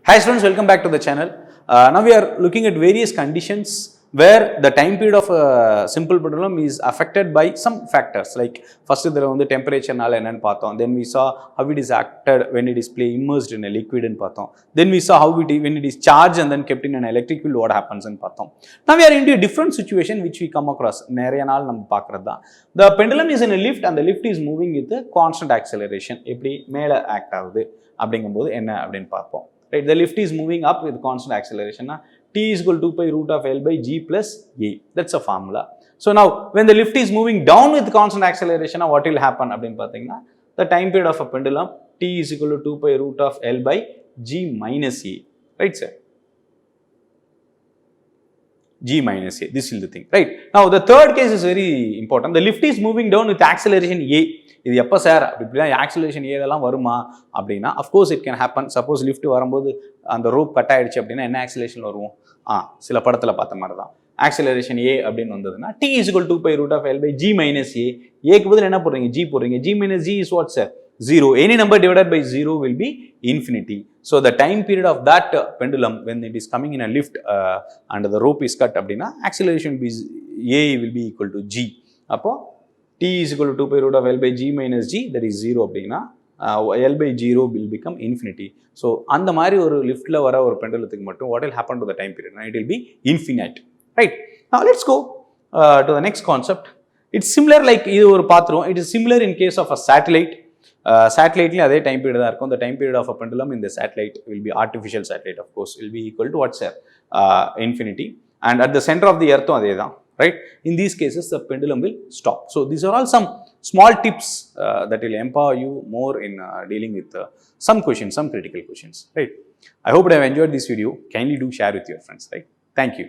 Hi students, welcome back to the channel. Now we are looking at various conditions where the time period of a simple pendulum is affected by some factors. Like first there was the temperature, then we saw how it is acted when it is immersed in a liquid in pathom. Then we saw how when it is charged and then kept in an electric field, what happens in pathom. Now we are into a different situation which we come across. The pendulum is in a lift and the lift is moving with a constant acceleration. Right, the lift is moving up with constant acceleration. T is equal to 2 pi root of L by G plus A. That's a formula. So now, when the lift is moving down with constant acceleration, what will happen? The time period of a pendulum, T is equal to 2 pi root of L by G minus A. Right, sir? G minus A. This is the thing. Right. Now, the third case is very important. The lift is moving down with acceleration A. இது எப்போ sir அப்படின்னா acceleration ஏதெல்லாம் வருமா அப்படின்னா of course it can happen. Suppose lift வரும்போது அந்த rope cut ஆயிடுச்சு அப்படின்னா என்ன ஆக்சிலரேஷன் வருவோம்? சில படத்தில் பார்த்த மாதிரி தான் ஆக்சிலரேஷன் ஏ அப்படின்னு வந்ததுன்னா t is equal 2 by root of l by g minus a. ஏக்கு பதில் என்ன போடுறீங்க? ஜி போடுறீங்க. G minus g is what sir? 0. Any number divided by 0 will be infinity. So the time period of that pendulum when it is coming in a lift and the rope is cut அப்படின்னா acceleration will be A will be equal to G. அப்போ T is equal to 2 pi root of L by G minus G, that is 0 அப்படின்னா L by 0 will become infinity. So அந்த மாதிரி ஒரு லிஃப்ட்ல வர ஒரு பெண்டலத்துக்கு மட்டும் what will happen to the time period? It will be infinite. Right. Now let's go to the next concept. It's similar like இது ஒரு பாத்திரம். It is similar in case of a satellite. Satellite அதே time period தான் இருக்கும். The time period of a pendulum in the satellite will be artificial satellite, of course, will be equal to what, sir? Infinity. And at the center of the earth அதே தான். Right? In these cases, the pendulum will stop. So these are all some small tips that will empower you more in dealing with some questions, some critical questions. Right? I hope you have enjoyed this video. Kindly do share with your friends. Right? Thank you.